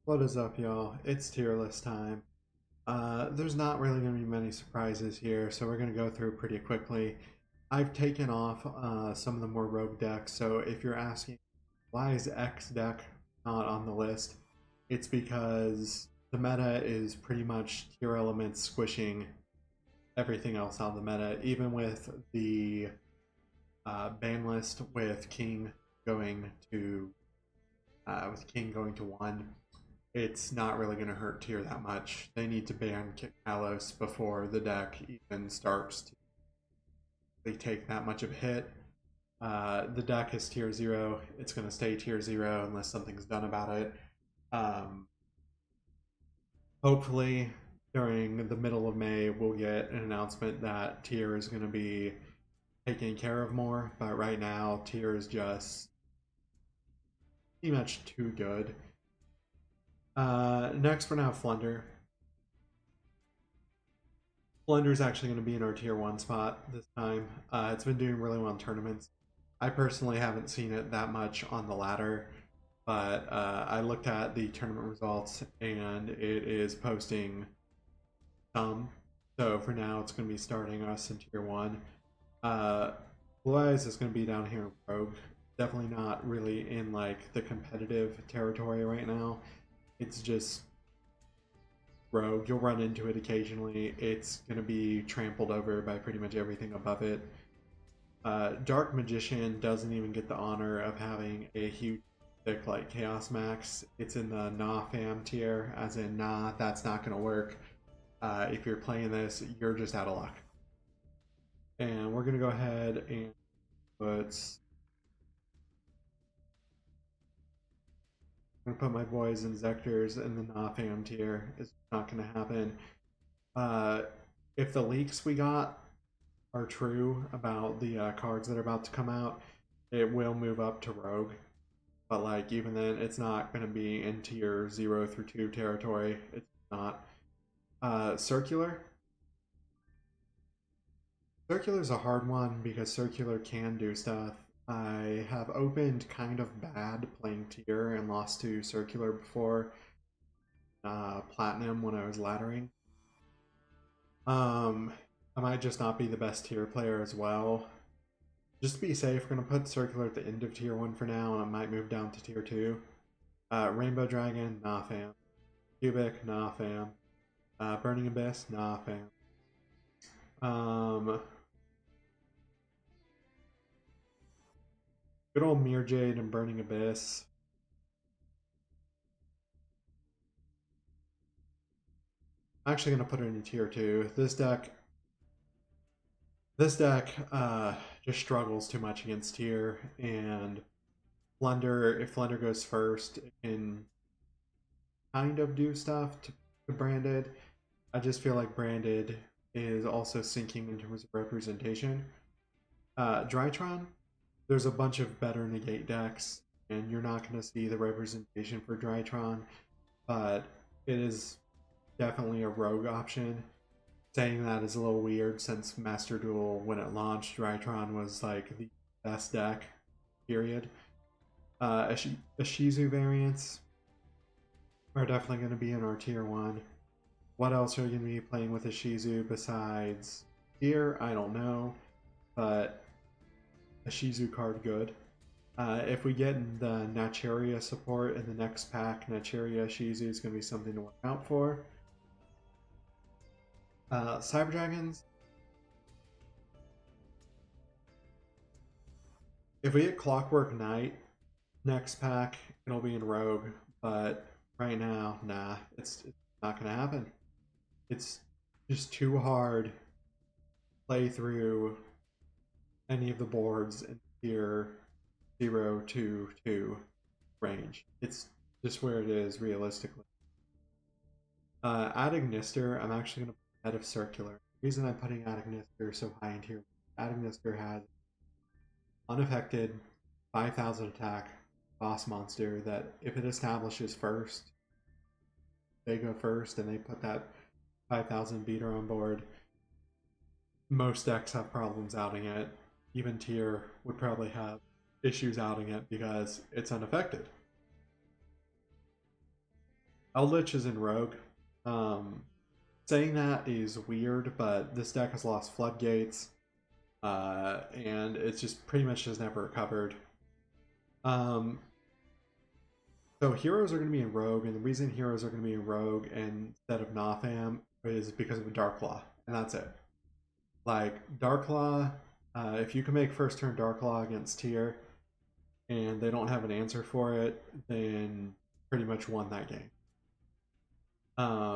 What is up, y'all? It's tier list time. There's not really going to be many surprises here, so we're going to go through pretty quickly. I've taken off some of the more rogue decks, so if you're asking why is X deck not on the list, it's because the meta is pretty much tier elements squishing everything else out of the meta, even with the ban list with King going to one. It's not really going to hurt tier that much. They need to ban Kalos before the deck even starts to really take that much of a hit. The deck is tier 0. It's going to stay tier 0 unless something's done about it. Um, Hopefully, during the middle of May, we'll get an announcement that tier is going to be taken care of more. But right now, tier is just pretty much too good. Next, we're going to have Flunder. Flunder's actually going to be in our tier 1 spot this time. It's been doing really well in tournaments. I personally haven't seen it that much on the ladder, but I looked at the tournament results and it is posting some. So for now, it's going to be starting us in tier 1. Blue Eyes is going to be down here in Rogue. Definitely not really in like the competitive territory right now. It's just Rogue. You'll run into it occasionally. It's going to be trampled over by pretty much everything above it. Dark Magician doesn't even get the honor of having a huge pick like Chaos Max. It's in the nah fam tier, as in nah, that's not going to work. If you're playing this, you're just out of luck. And we're going to go ahead and put I'm gonna put my boys and Zectors in the nah fam tier. It's not gonna happen. Uh, if the leaks we got are true about the cards that are about to come out, it will move up to Rogue. But like even then, it's not gonna be in tier 0 through 2 territory. It's not. Circular. Circular is a hard one because Circular can do stuff. I have opened kind of bad playing tier and lost to Circular before Platinum when I was laddering. I might just not be the best tier player as well. Just to be safe, we're going to put Circular at the end of tier 1 for now, and I might move down to tier 2. Rainbow Dragon, nah fam. Cubic, nah fam. Burning Abyss, nah fam. Good old Mirror Jade and Burning Abyss. I'm actually going to put it in tier 2. This deck just struggles too much against tier, and if Flunder goes first, it can kind of do stuff to Branded. I just feel like Branded is also sinking in terms of representation. Drytron, there's a bunch of better negate decks, and you're not going to see the representation for Drytron, but it is definitely a rogue option. Saying that is a little weird since Master Duel, when it launched, Drytron was like the best deck, period. Ishizu variants are definitely going to be in our tier 1. What else are we going to be playing with Ishizu besides here? I don't know, but Ishizu card good. If we get the Nacheria support in the next pack, Nacheria Ishizu is going to be something to look out for. Cyber Dragons. If we get Clockwork Knight next pack, it'll be in Rogue, but right now, nah, it's not going to happen. It's just too hard to play through any of the boards in tier 0 to 2 range. It's just where it is realistically. Adagnister, I'm actually going to put ahead of Circular. The reason I'm putting Adagnister so high in tier, Adagnister has unaffected 5,000 attack boss monster that if it establishes first, they go first and they put that 5,000 beater on board. Most decks have problems outing it. Even tier would probably have issues outing it because it's unaffected. Eldritch is in Rogue. Um, Saying that is weird, but this deck has lost Floodgates, and it's just pretty much just never recovered. Um, so heroes are going to be in Rogue, and the reason heroes are going to be in Rogue instead of Notham is because of Darklaw, and that's it. Like Darklaw, if you can make first turn Darklaw against tier, and they don't have an answer for it, then pretty much won that game.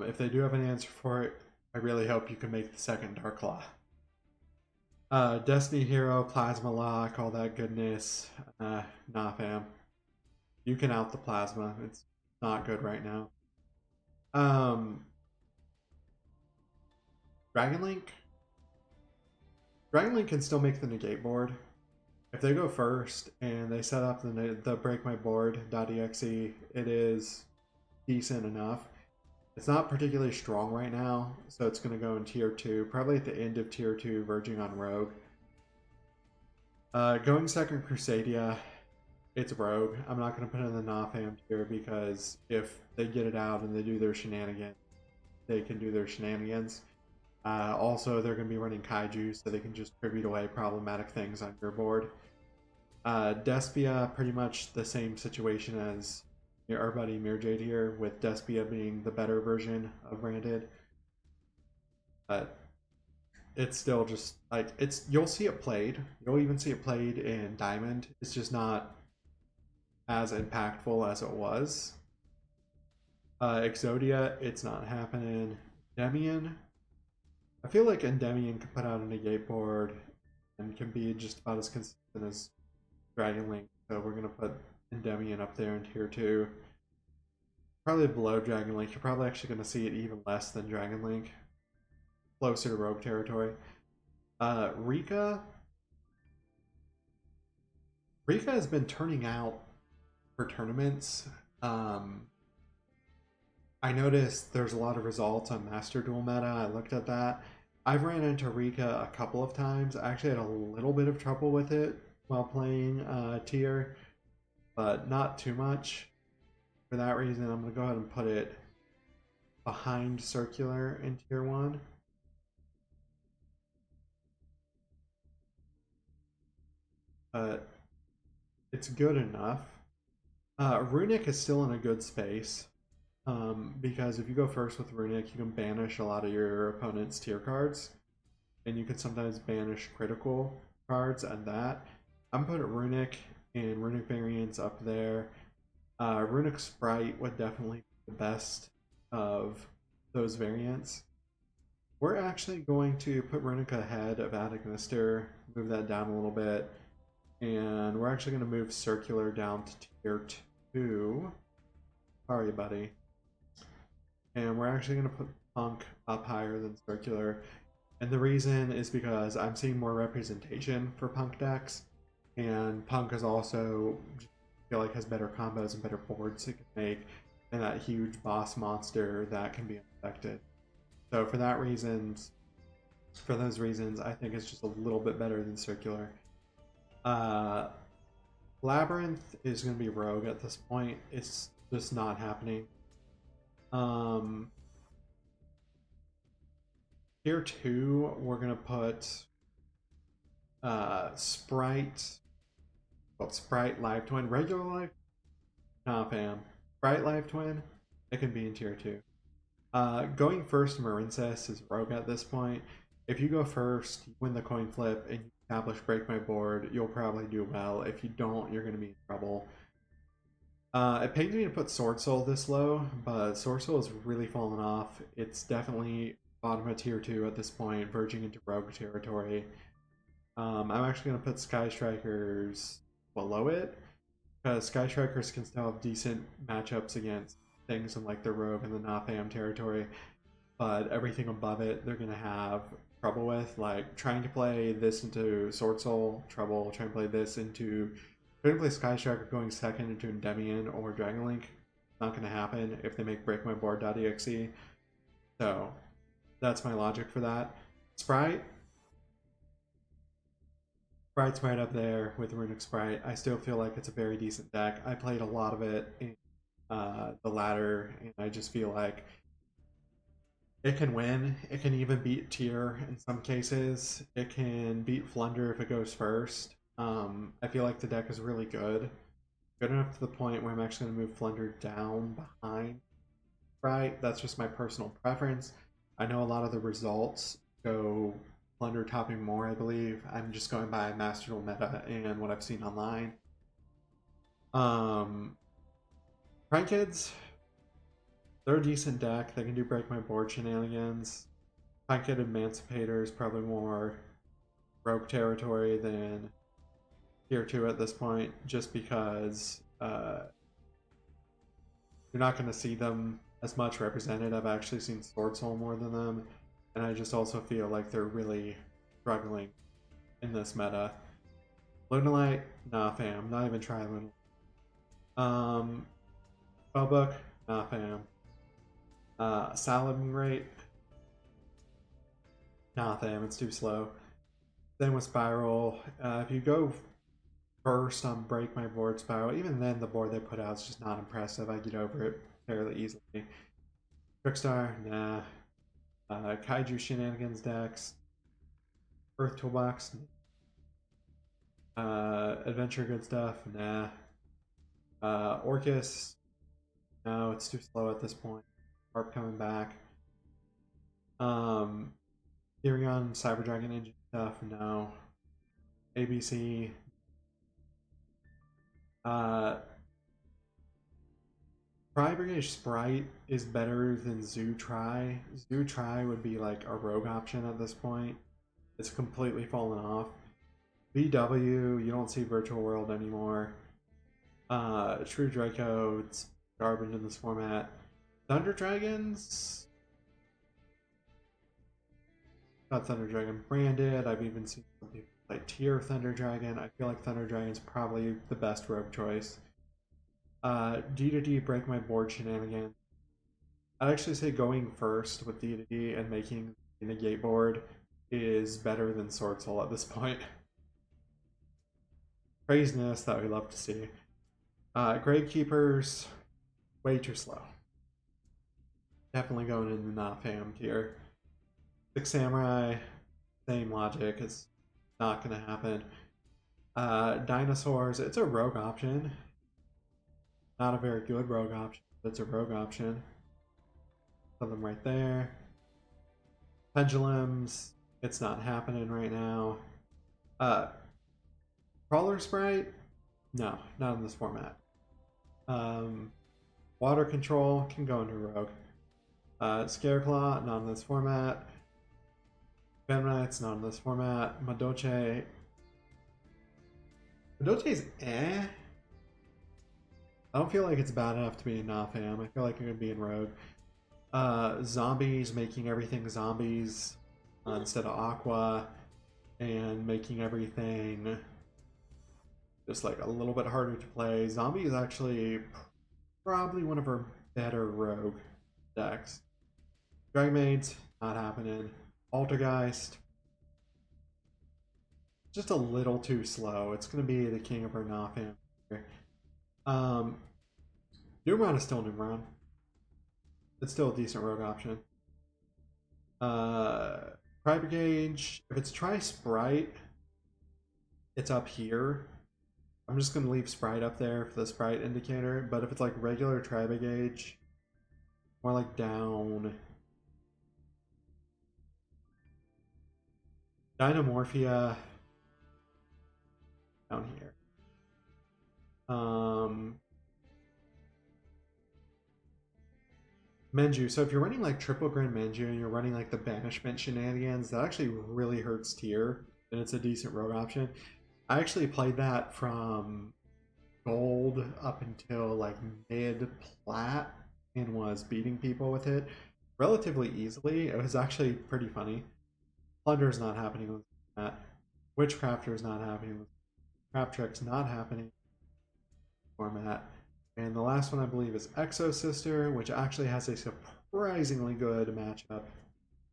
If they do have an answer for it, I really hope you can make the second Darklaw. Destiny Hero, Plasma Lock, all that goodness. Nah, fam. You can out the Plasma. It's not good right now. Um, Dragon Link. Dragon Link can still make the negate board. If they go first and they set up the break my board.exe, it is decent enough. It's not particularly strong right now, so it's going to go in tier 2, probably at the end of tier 2, verging on Rogue. Going second Crusadia, it's Rogue. I'm not going to put it in the Notham tier because if they get it out and they do their shenanigans, they can do their shenanigans. Also, they're going to be running Kaiju, so they can just tribute away problematic things on your board. Despia, pretty much the same situation as our buddy Mirjade here, with Despia being the better version of Branded. But it's still just like you'll see it played. You'll even see it played in Diamond. It's just not as impactful as it was. Exodia, it's not happening. Demian, I feel like Endymion can put out a negate board and can be just about as consistent as Dragon Link. So we're gonna put Endymion up there in tier 2. Probably below Dragon Link. You're probably actually gonna see it even less than Dragon Link. Closer to Rogue territory. Rika. Rika has been turning out for tournaments. I noticed there's a lot of results on Master Duel meta. I looked at that. I've ran into Rika a couple of times. I actually had a little bit of trouble with it while playing tier, but not too much. For that reason, I'm going to go ahead and put it behind Circular in tier 1. But it's good enough. Runic is still in a good space. Because if you go first with Runic, you can banish a lot of your opponent's tier cards, and you can sometimes banish critical cards and that. I'm putting Runic and Runic variants up there. Runic Sprite would definitely be the best of those variants. We're actually going to put Runic ahead of Attic Mister, move that down a little bit, and we're actually going to move Circular down to tier 2. Sorry, buddy. And we're actually going to put Punk up higher than Circular. And the reason is because I'm seeing more representation for Punk decks. And Punk is also, I feel like, has better combos and better boards it can make. And that huge boss monster that can be unaffected. So for those reasons, I think it's just a little bit better than Circular. Labyrinth is going to be Rogue at this point. It's just not happening. Tier 2, we're gonna put Sprite. Well, Sprite Live Twin. Regular Live? Nah, fam. Sprite Live Twin, it can be in tier 2. Going first Marincess is Rogue at this point. If you go first, you win the coin flip, and you establish Break My Board, you'll probably do well. If you don't, you're gonna be in trouble. It pains me to put Sword Soul this low, but Sword Soul has really fallen off. It's definitely bottom of tier 2 at this point, verging into Rogue territory. I'm actually going to put Sky Strikers below it, because Sky Strikers can still have decent matchups against things in like the Rogue and the Notham territory, but everything above it they're going to have trouble with, like trying to play this into Sword Soul, trouble, trying to play this into... Trying to play Sky Striker going second into Endymion or Dragon Link, not going to happen if they make break my board.exe. So that's my logic for that. Sprite's right up there with Runic Sprite. I still feel like it's a very decent deck. I played a lot of it in the ladder, and I just feel like it can win. It can even beat tier in some cases. It can beat Flunder if it goes first. I feel like the deck is really good. Good enough to the point where I'm actually going to move Flunder down behind. Right? That's just my personal preference. I know a lot of the results go Flunder topping more, I believe. I'm just going by Master Duel meta and what I've seen online. Prank Kids, they're a decent deck. They can do break my board shenanigans. Prank Kid Emancipator is probably more rogue territory than tier 2 at this point, just because you're not going to see them as much represented. I've actually seen Sword Soul more than them, and I just also feel like they're really struggling in this meta. Lunalight, nah fam, not even try Lunalight. Spellbook, nah fam. Salad rate, nah fam, it's too slow. Same with Spiral. If you go first on Break My Board Spiral, even then the board they put out is just not impressive. I get over it fairly easily. Trickstar, nah. Kaiju Shenanigans decks. Earth Toolbox, Adventure Good Stuff, nah. Orcus, no, it's too slow at this point. Harp coming back. Therion, Cyber Dragon Engine stuff, no. ABC. Tri Brigade Sprite is better than Zoo Tri. Zoo Tri would be like a rogue option at this point. It's completely fallen off. VW, you don't see Virtual World anymore. True Draco, it's garbage in this format. Thunder Dragons, not Thunder Dragon branded. I've even seen some people like tier Thunder Dragon. I feel like Thunder Dragon's probably the best rogue choice. D2D break my board shenanigans. I'd actually say going first with D2D and making the negate board is better than Sword Soul at this point. Craziness that we love to see. Gravekeepers, way too slow. Definitely going in the not fam tier. Six Samurai, same logic. It's not going to happen. Dinosaurs, it's a rogue option. Not a very good rogue option, but it's a rogue option. Put them right there. Pendulums, it's not happening right now. Crawler Sprite, no, not in this format. Water Control can go into rogue. Scareclaw, not in this format. Femnites, not in this format. Madoche. Madoche's eh. I don't feel like it's bad enough to be in Nafam. I feel like it could be in rogue. Zombies, making everything zombies instead of aqua, and making everything just like a little bit harder to play. Zombie is actually probably one of our better rogue decks. Dragon Maids, not happening. Altergeist, just a little too slow. It's going to be the king of our Nafam here. Numeron is still Numeron. It's still a decent rogue option. Tri-Brigade, if it's Tri-Sprite, it's up here. I'm just going to leave Sprite up there for the Sprite indicator, but if it's like regular Tri-Brigade, more like down. Dynamorphia, down here. Menju. So if you're running like triple Grand Menju and you're running like the banishment shenanigans, that actually really hurts tier, and it's a decent rogue option. I actually played that from gold up until like mid plat and was beating people with it relatively easily. It was actually pretty funny. Plunder's not happening with that. Witchcrafter's not happening with Trap Trick's not happening format. And the last one I believe is Exo Sister, which actually has a surprisingly good matchup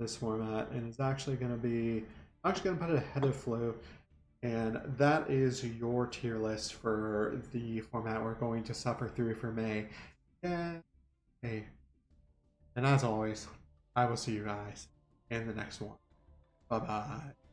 this format, and is actually going to be going to put it ahead of Flu. And that is your tier list for the format we're going to suffer through for May. Yeah. Hey. And as always, I will see you guys in the next one. Bye bye.